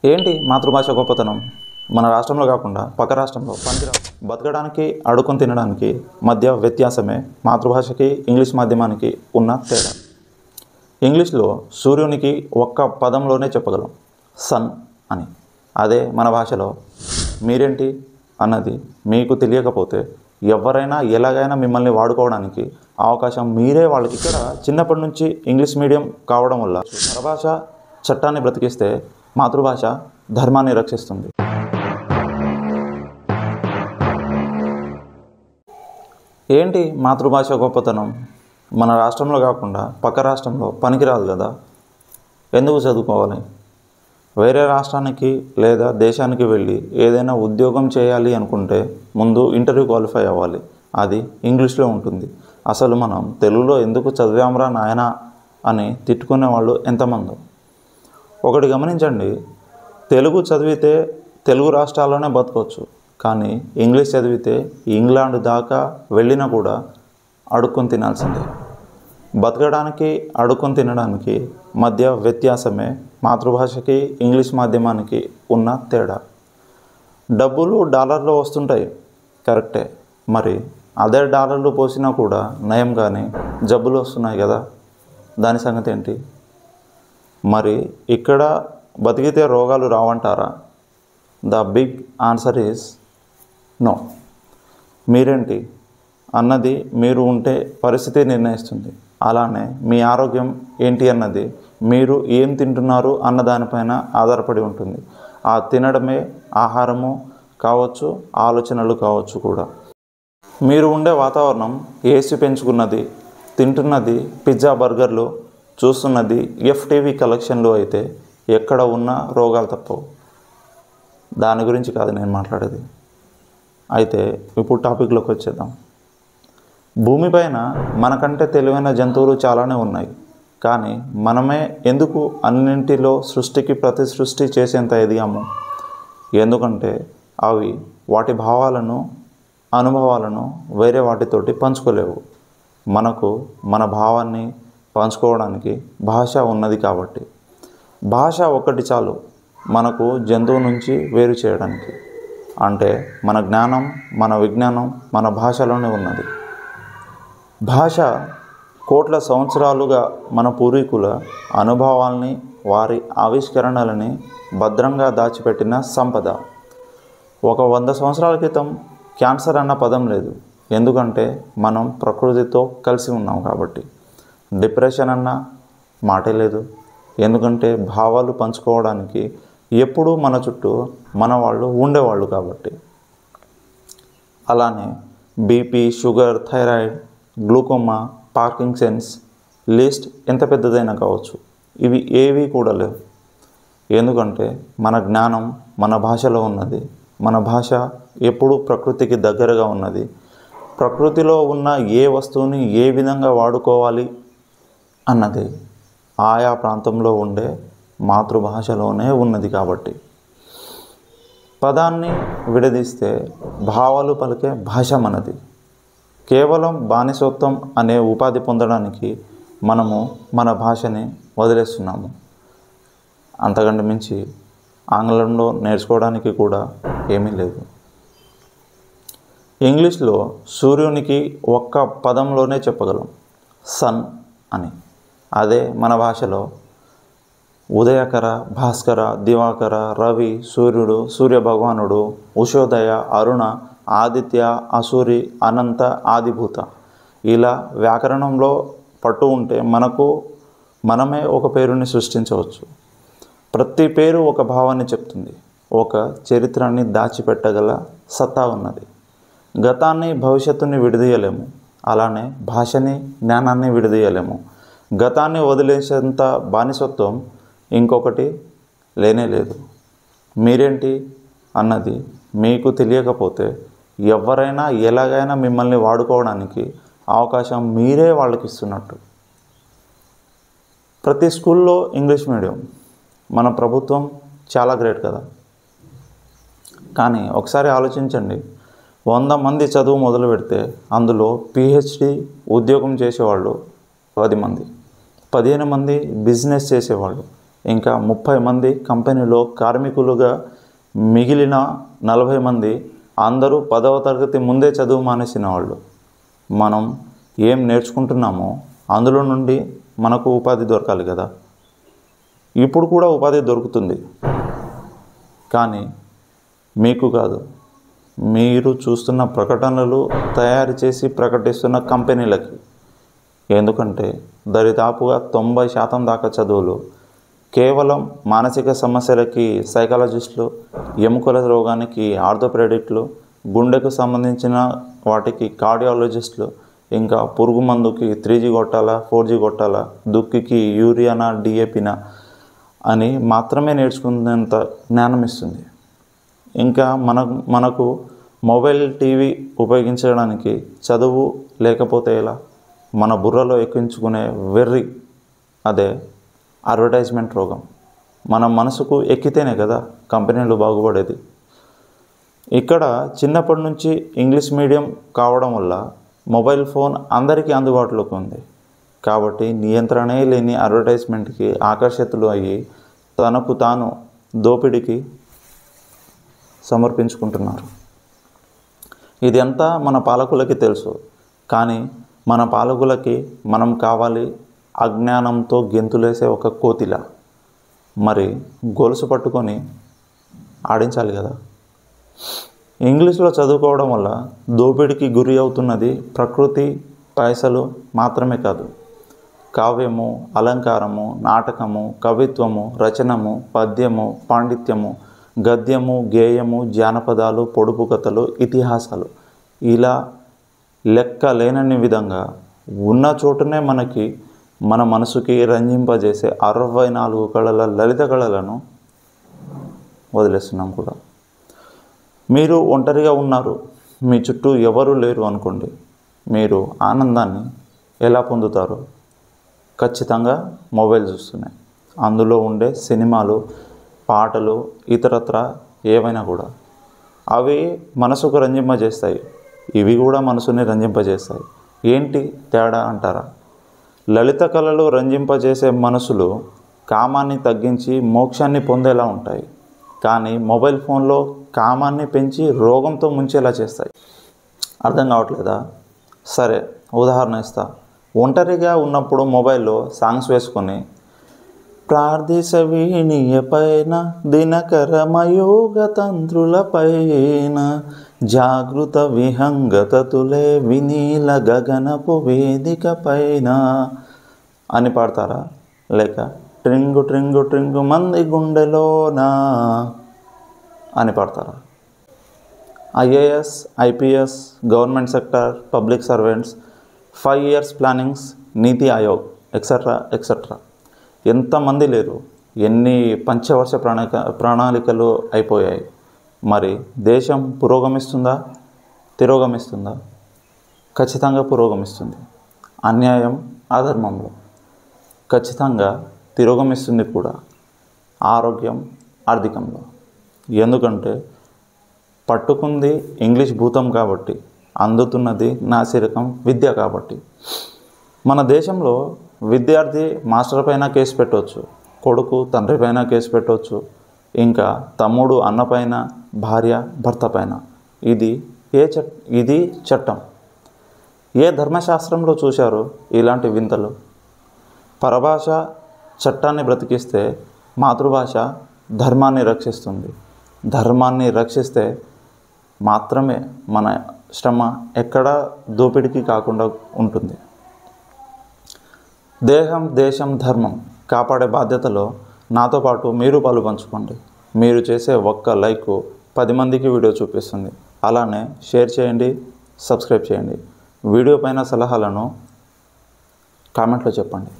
ఏంటి మాతృభాష గొప్పతనం? మన రాష్ట్రంలో కాకుండా పక్క రాష్ట్రంలో పనికిరాదు. బతకడానికి అడుక్కొని తినడానికి మధ్య వ్యత్యాసమే మాతృభాషకి ఇంగ్లీష్ మాధ్యమానికి ఉన్న తేడా. ఇంగ్లీష్లో సూర్యునికి ఒక్క పదంలోనే చెప్పగలం, సన్ అని. అదే మన భాషలో మీరేంటి అన్నది మీకు తెలియకపోతే ఎవరైనా ఎలాగైనా మిమ్మల్ని వాడుకోవడానికి అవకాశం మీరే వాళ్ళకి. ఇక్కడ చిన్నప్పటి నుంచి ఇంగ్లీష్ మీడియం కావడం వల్ల పరభాష చట్టాన్ని బ్రతికిస్తే మాతృభాష ధర్మాన్ని రక్షిస్తుంది. ఏంటి మాతృభాష గొప్పతనం? మన రాష్ట్రంలో కాకుండా పక్క రాష్ట్రంలో పనికిరాదు కదా, ఎందుకు చదువుకోవాలి? వేరే రాష్ట్రానికి లేదా దేశానికి వెళ్ళి ఏదైనా ఉద్యోగం చేయాలి అనుకుంటే ముందు ఇంటర్వ్యూ క్వాలిఫై అవ్వాలి. అది ఇంగ్లీష్లో ఉంటుంది. అసలు మనం తెలుగులో ఎందుకు చదివాంరా నాయనా అని తిట్టుకునే వాళ్ళు ఎంతమందో. ఒకటి గమనించండి, తెలుగు చదివితే తెలుగు రాష్ట్రాల్లోనే బతకొచ్చు, కానీ ఇంగ్లీష్ చదివితే ఇంగ్లాండ్ దాకా వెళ్ళినా కూడా అడుక్కొని తినాల్సిందే. బతకడానికి అడుక్కొని తినడానికి మధ్య వ్యత్యాసమే మాతృభాషకి ఇంగ్లీష్ మాధ్యమానికి ఉన్న తేడా. డబ్బులు డాలర్లో వస్తుంటాయి, కరెక్టే. మరి అదే డాలర్లు పోసినా కూడా నయం కానీ జబ్బులు వస్తున్నాయి కదా, దాని సంగతి ఏంటి? మరి ఇక్కడ బతికితే రోగాలు రావంటారా? The big answer is no. మీరేంటి అన్నది మీరు ఉంటే పరిస్థితి నిర్ణయిస్తుంది. అలానే మీ ఆరోగ్యం ఏంటి అన్నది మీరు ఏం తింటున్నారు అన్న దానిపైన ఆధారపడి ఉంటుంది. ఆ తినడమే ఆహారము కావచ్చు, ఆలోచనలు కావచ్చు కూడా. మీరు ఉండే వాతావరణం ఏసీ పెంచుకున్నది, తింటున్నది పిజ్జా బర్గర్లు, చూస్తున్నది ఎఫ్టీవీ కలెక్షన్లు అయితే ఎక్కడ ఉన్న రోగాలు తప్పవు. దాని గురించి కాదు నేను మాట్లాడేది. అయితే ఇప్పుడు టాపిక్లోకి వచ్చేద్దాం. భూమిపైన మనకంటే తెలివైన జంతువులు చాలానే ఉన్నాయి, కానీ మనమే ఎందుకు అన్నింటిలో సృష్టికి ప్రతి సృష్టి చేసేంత ఎదిగాము? ఎందుకంటే అవి వాటి భావాలను, అనుభవాలను వేరే వాటితోటి పంచుకోలేవు. మనకు మన భావాన్ని పంచుకోవడానికి భాష ఉన్నది కాబట్టి. భాష ఒక్కటి చాలు మనకు జంతువు నుంచి వేరు చేయడానికి. అంటే మన జ్ఞానం, మన విజ్ఞానం మన భాషలోనే ఉన్నది. భాష కోట్ల సంవత్సరాలుగా మన పూర్వీకుల అనుభవాల్ని, వారి ఆవిష్కరణలని భద్రంగా దాచిపెట్టిన సంపద. ఒక 100 సంవత్సరాల క్రితం క్యాన్సర్ అన్న పదం లేదు, ఎందుకంటే మనం ప్రకృతితో కలిసి ఉన్నాం కాబట్టి. డిప్రెషన్ అన్న మాటే లేదు, ఎందుకంటే భావాలు పంచుకోవడానికి ఎప్పుడూ మన చుట్టూ మన వాళ్ళు ఉండేవాళ్ళు కాబట్టి. అలానే BP, sugar, thyroid, glaucoma, Parkinson's, list ఎంత పెద్దదైనా కావచ్చు, ఇవి ఏవి కూడా లేవు. ఎందుకంటే మన జ్ఞానం మన భాషలో ఉన్నది. మన భాష ఎప్పుడూ ప్రకృతికి దగ్గరగా ఉన్నది. ప్రకృతిలో ఉన్న ఏ వస్తువుని ఏ విధంగా వాడుకోవాలి అన్నది ఆయా ప్రాంతంలో ఉండే మాతృభాషలోనే ఉన్నది కాబట్టి. పదాన్ని విడదీస్తే భావాలు పలికే భాష మనది. కేవలం బానిసత్వం అనే ఉపాధి పొందడానికి మనము మన భాషని వదిలేస్తున్నాము. అంతకంటే మించి ఆంగ్లంలో నేర్చుకోవడానికి కూడా ఏమీ లేదు. ఇంగ్లీష్లో సూర్యునికి ఒక్క పదంలోనే చెప్పగలం, సన్ అని. అదే మన భాషలో ఉదయకర, భాస్కర, దివాకర, రవి, సూర్యుడు, సూర్యభగవానుడు, ఉషోదయ, అరుణ, ఆదిత్య, అసూరి, అనంత, ఆదిభూత. ఇలా వ్యాకరణంలో పట్టు ఉంటే మనమే ఒక పేరుని సృష్టించవచ్చు. ప్రతి పేరు ఒక భావాన్ని చెప్తుంది, ఒక చరిత్రని దాచిపెట్టగల సత్తా ఉన్నది. గతాన్ని, భవిష్యత్తుని విడదీయలేము, అలానే భాషని, జ్ఞానాన్ని విడదీయలేము. గతాన్ని వదిలేసేంత బానిసత్వం ఇంకొకటి లేనే లేదు. మీరేంటి అన్నది మీకు తెలియకపోతే ఎవరైనా ఎలాగైనా మిమ్మల్ని వాడుకోవడానికి అవకాశం మీరే వాళ్ళకి ఇస్తున్నట్టు. ప్రతి స్కూల్లో ఇంగ్లీష్ మీడియం. మన ప్రభుత్వం చాలా గ్రేట్ కదా. కానీ ఒకసారి ఆలోచించండి, 100 మంది చదువు మొదలు పెడితే అందులో పిహెచ్డి ఉద్యోగం చేసేవాళ్ళు 10 మంది, 15 మంది బిజినెస్ చేసేవాళ్ళు, ఇంకా 30 మంది కంపెనీలో కార్మికులుగా, మిగిలిన 40 మంది అందరూ 10వ తరగతి ముందే చదువు మానేసిన వాళ్ళు. మనం ఏం నేర్చుకుంటున్నామో అందులో నుండి మనకు ఉపాధి దొరకాలి కదా. ఇప్పుడు కూడా ఉపాధి దొరుకుతుంది, కానీ మీకు కాదు, మీరు చూస్తున్న ప్రకటనలు తయారు చేసి ప్రకటిస్తున్న కంపెనీలకి. ఎందుకంటే దరిదాపుగా 90% దాకా చదువులు కేవలం మానసిక సమస్యలకి సైకాలజిస్టులు, ఎముకల రోగానికి ఆర్థోపెడిక్లు, గుండెకు సంబంధించిన వాటికి కార్డియాలజిస్టులు, ఇంకా పురుగు మందుకి 3G కొట్టాలా 4G కొట్టాలా, దుక్కికి యూరియానా డిఏపినా అని మాత్రమే నేర్చుకునేంత జ్ఞానం ఇస్తుంది. ఇంకా మనకు మొబైల్ టీవీ ఉపయోగించడానికి చదువు లేకపోతే ఎలా? మన బుర్రలో ఎక్కించుకునే వెర్రి, అదే అడ్వర్టైజ్మెంట్ రోగం మన మనసుకు ఎక్కితేనే కదా కంపెనీలు బాగుపడేది. ఇక్కడ చిన్నప్పటి నుంచి ఇంగ్లీష్ మీడియం కావడం వల్ల మొబైల్ ఫోన్ అందరికీ అందుబాటులోకి ఉంది. కాబట్టి నియంత్రణే లేని అడ్వర్టైజ్మెంట్కి ఆకర్షితులు అయ్యి తనకు తాను దోపిడీకి సమర్పించుకుంటున్నారు. ఇదంతా మన పాలకులకి తెలుసు, కానీ మన పాలకులకి మనం కావాలి అజ్ఞానంతో గెంతులేసే ఒక కోతిలా. మరి గొలుసు పట్టుకొని ఆడించాలి కదా. ఇంగ్లీష్లో చదువుకోవడం వల్ల దోపిడీకి గురి అవుతున్నది ప్రకృతి, పైసలు మాత్రమే కాదు. కావ్యము, అలంకారము, నాటకము, కవిత్వము, రచనము, పద్యము, పాండిత్యము, గద్యము, గేయము, జానపదాలు, పొడుపు కథలు, ఇతిహాసాలు, ఇలా లెక్క లేనన్ని విధంగా ఉన్న చోటునే మన మనసుకి రంజింపజేసే 64 కళల లలిత కళలను వదిలేస్తున్నాం కూడా. మీరు ఒంటరిగా ఉన్నారు, మీ చుట్టూ ఎవరు లేరు అనుకోండి. మీరు ఆనందాన్ని ఎలా పొందుతారు? ఖచ్చితంగా మొబైల్ చూస్తున్నాయి, అందులో ఉండే సినిమాలు, పాటలు, ఇతరత్ర ఏవైనా కూడా అవి మనసుకు రంజింపజేస్తాయి. ఇవి కూడా మనసుని రంజింపజేస్తాయి. ఏంటి తేడా అంటారా? లలిత కళలు రంజింపజేసే మనసులు కామాన్ని తగ్గించి మోక్షాన్ని పొందేలా ఉంటాయి, కానీ మొబైల్ ఫోన్లో కామాన్ని పెంచి రోగంతో ముంచేలా చేస్తాయి. అర్థం కావట్లేదా? సరే, ఉదాహరణ ఇస్తా. ఒంటరిగా ఉన్నప్పుడు మొబైల్లో సాంగ్స్ వేసుకొని ప్రార్థిసవీణియ పైన దినకరమయోగ తంత్రుల పైన జాగృత విహంగతతులే వినీల గగనపు వేదిక పైన అని పాడతారా? లేక ట్రింగు ట్రింగు ట్రింగు మంది గుండెలోనా అని పాడతారా? IAS, IPS, government sector, public servants, 5 years plannings, NITI Aayog, etcetera etcetera. ఎంతమంది లేరు? ఎన్ని పంచవర్ష ప్రణాళికలు అయిపోయాయి. మరి దేశం పురోగమిస్తుందా, తిరోగమిస్తుందా? ఖచ్చితంగా పురోగమిస్తుంది. అన్యాయం, అధర్మంలో ఖచ్చితంగా తిరోగమిస్తుంది కూడా. ఆరోగ్యం, ఆర్థికంలో. ఎందుకంటే పట్టుకుంది ఇంగ్లీష్ భూతం కాబట్టి, అందుతున్నది నాసిరకం విద్య కాబట్టి. మన దేశంలో విద్యార్థి మాస్టర్ పైన కేసు పెట్టవచ్చు, కొడుకు తండ్రి పైన కేసు పెట్టవచ్చు, ఇంకా తమ్ముడు అన్న పైన, భార్య భర్త పైన. ఇది చట్టం. ఏ ధర్మశాస్త్రంలో చూశారు ఇలాంటి వింతలు? పరభాష చట్టాన్ని బ్రతికిస్తే మాతృభాష ధర్మాన్ని రక్షిస్తుంది. ధర్మాన్ని రక్షిస్తే మాత్రమే మన శ్రమ ఎక్కడా దోపిడికి కాకుండా ఉంటుంది. దేహం, దేశం, ధర్మం కాపాడే బాధ్యతలో నాతో పాటు మీరు పాలు పంచుకోండి. మీరు చేసే ఒక్క లైక్ 10 మందికి వీడియో చూపిస్తుంది. అలానే షేర్ చేయండి, సబ్స్క్రైబ్ చేయండి. వీడియో పైన సలహాలను కామెంట్లో చెప్పండి.